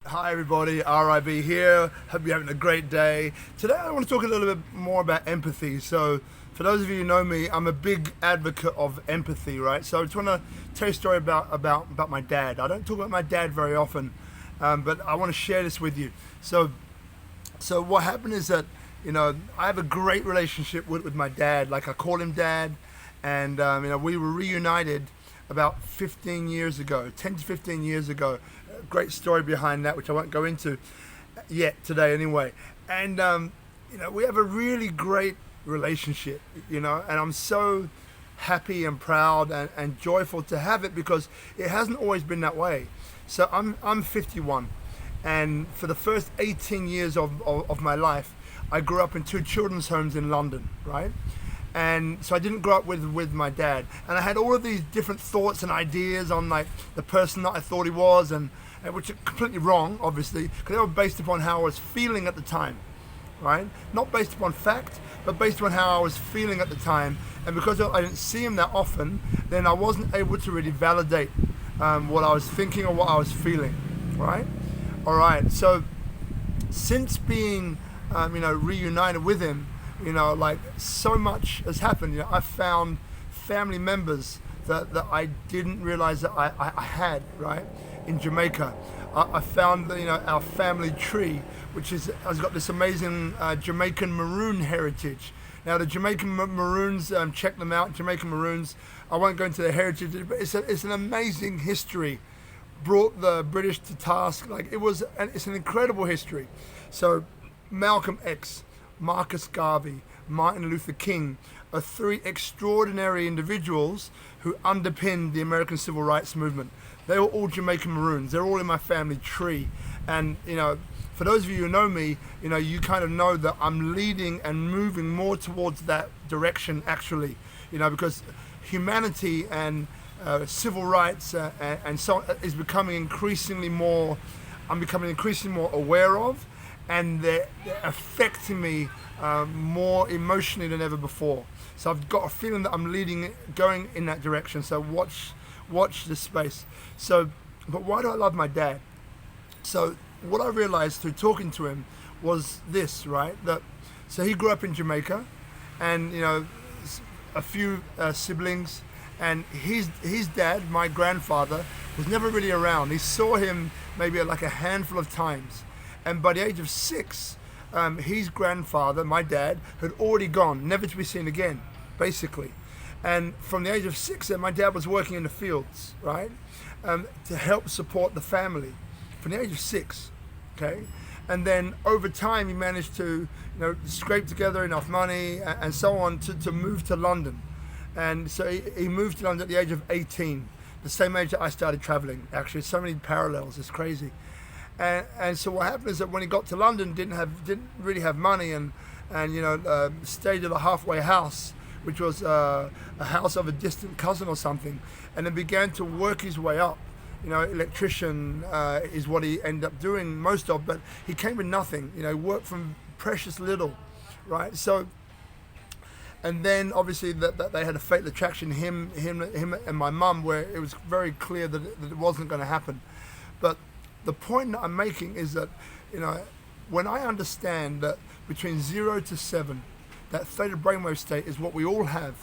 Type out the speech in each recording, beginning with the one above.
Hi everybody, RIB here. Hope you're having a great day. Today I want to talk a little bit more about empathy. So for those of you who know me, I'm a big advocate of empathy, right? So I just want to tell you a story about my dad. I don't talk about my dad very often, but I want to share this with you. So what happened is that, I have a great relationship with my dad. Like I call him dad, and we were reunited about 15 years ago, 10 to 15 years ago. A great story behind that, which I won't go into yet today anyway. And, we have a really great relationship, and I'm so happy and proud and joyful to have it because it hasn't always been that way. So I'm 51, and for the first 18 years of my life, I grew up in two children's homes in London, right? And so I didn't grow up with my dad, and I had all of these different thoughts and ideas on like the person that I thought he was, and which are completely wrong, obviously, because they were based upon how I was feeling at the time, right? Not based upon fact, but based upon how I was feeling at the time. And because I didn't see him that often, then I wasn't able to really validate what I was thinking or what I was feeling, right? All right. So since being, reunited with him, like so much has happened. I found family members that I didn't realize that I had, right? In Jamaica, I found our family tree, which has got this amazing Jamaican maroon heritage. Now the Jamaican Maroons, check them out. Jamaican Maroons. I won't go into their heritage, but it's an amazing history. Brought the British to task. It's an incredible history. So Malcolm X, Marcus Garvey, Martin Luther King are three extraordinary individuals who underpinned the American Civil Rights Movement. They were all Jamaican Maroons. They're all in my family tree. And, for those of you who know me, you kind of know that I'm leading and moving more towards that direction, actually, because humanity and civil rights and so on is becoming increasingly more, I'm becoming increasingly more aware of, and they're affecting me more emotionally than ever before. So I've got a feeling that I'm going in that direction. So watch this space. So, but why do I love my dad? So what I realized through talking to him was this, right? So he grew up in Jamaica, and a few siblings, and his dad, my grandfather, was never really around. He saw him maybe like a handful of times, and by the age of 6, his grandfather, my dad, had already gone, never to be seen again, basically. And from the age of 6, then my dad was working in the fields, right, to help support the family. From the age of 6, okay. And then over time, he managed to, scrape together enough money and so on to move to London. And so he moved to London at the age of 18, the same age that I started traveling. Actually, so many parallels. It's crazy. And so what happened is that when he got to London, didn't really have money, and stayed at a halfway house, which was a house of a distant cousin or something, and then began to work his way up. Electrician is what he ended up doing most of, but he came with nothing. Worked from precious little, right? So, and then obviously that they had a fatal attraction, him and my mum, where it was very clear that it wasn't going to happen. But the point that I'm making is that, when I understand that between 0 to 7, that theta brainwave state is what we all have,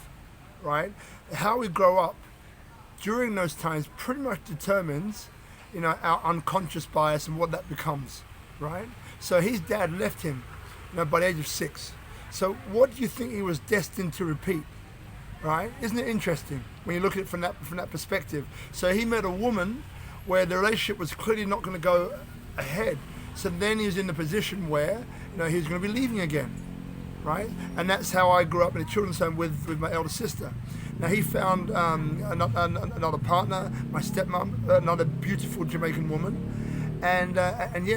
right? How we grow up during those times pretty much determines, our unconscious bias and what that becomes, right? So his dad left him, by the age of 6. So what do you think he was destined to repeat, right? Isn't it interesting when you look at it from that perspective? So he met a woman where the relationship was clearly not going to go ahead. So then he was in the position where, he was going to be leaving again, right? And that's how I grew up in a children's home with my elder sister. Now he found another partner, my stepmom, another beautiful Jamaican woman, and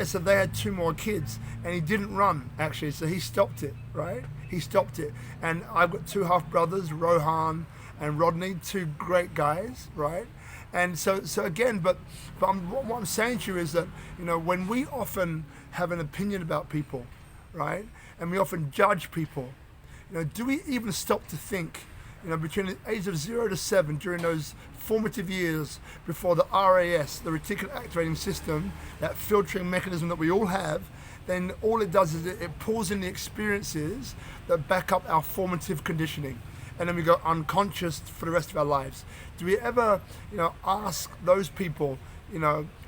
so they had 2 more kids, and he didn't run actually, so he stopped it, right? He stopped it, and I've got 2 half brothers, Rohan and Rodney, 2 great guys, right? And so again, but what I'm saying to you is that, when we often have an opinion about people, right, and we often judge people, do we even stop to think, between the age of 0 to 7, during those formative years before the RAS, the reticular activating system, that filtering mechanism that we all have, then all it does is it pulls in the experiences that back up our formative conditioning. And then we go unconscious for the rest of our lives. Do we ever, ask those people,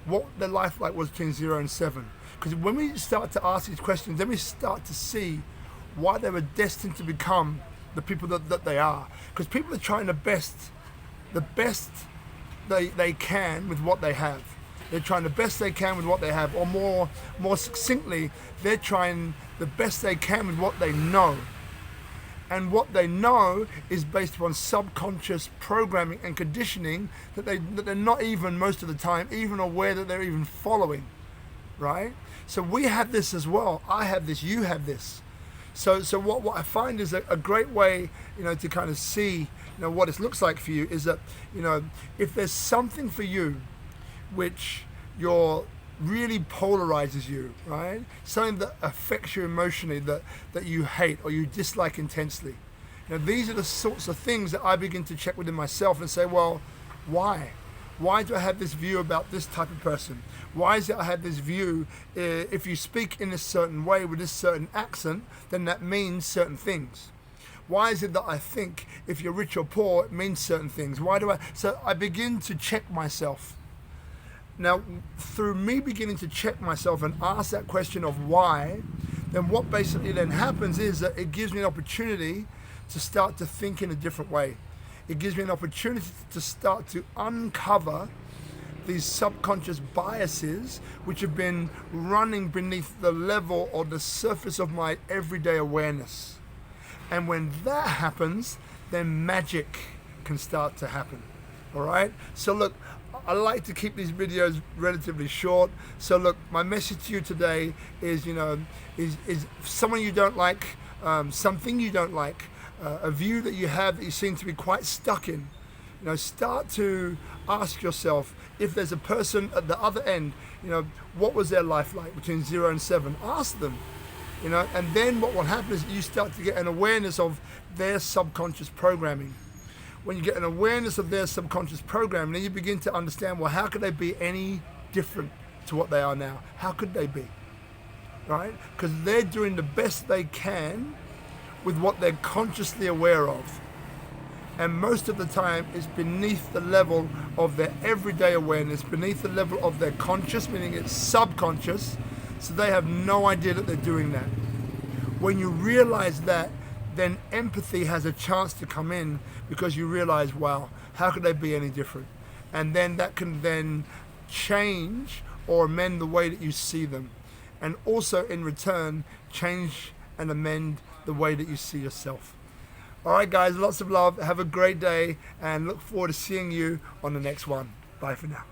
what their life like was between 0 and 7? Because when we start to ask these questions, then we start to see why they were destined to become the people that they are. Because people are trying the best they can with what they have. They're trying the best they can with what they have, or more succinctly, they're trying the best they can with what they know. And what they know is based upon subconscious programming and conditioning that they're not even, most of the time, even aware that they're even following, right? So we have this as well. I have this, you have this. So what I find is a great way, to kind of see, what it looks like for you is that, if there's something for you which really polarizes you, right? Something that affects you emotionally, that you hate or you dislike intensely. These are the sorts of things that I begin to check within myself and say, well, why? Why do I have this view about this type of person? Why is it I have this view, if you speak in a certain way with this certain accent, then that means certain things? Why is it that I think if you're rich or poor, it means certain things? So I begin to check myself. Now, through me beginning to check myself and ask that question of why, then what basically then happens is that it gives me an opportunity to start to think in a different way. It gives me an opportunity to start to uncover these subconscious biases which have been running beneath the level or the surface of my everyday awareness. And when that happens, then magic can start to happen. All right? So look, I like to keep these videos relatively short. So look, my message to you today is, is someone you don't like, something you don't like, a view that you have that you seem to be quite stuck in. Start to ask yourself, if there's a person at the other end, what was their life like between 0 and 7? Ask them, and then what will happen is you start to get an awareness of their subconscious programming. When you get an awareness of their subconscious programming, then you begin to understand, well, how could they be any different to what they are now? How could they be? Right? Because they're doing the best they can with what they're consciously aware of. And most of the time, it's beneath the level of their everyday awareness, beneath the level of their conscious, meaning it's subconscious, so they have no idea that they're doing that. When you realize that, then empathy has a chance to come in, because you realize, wow, how could they be any different? And then that can then change or amend the way that you see them. And also in return, change and amend the way that you see yourself. All right, guys, lots of love. Have a great day and look forward to seeing you on the next one. Bye for now.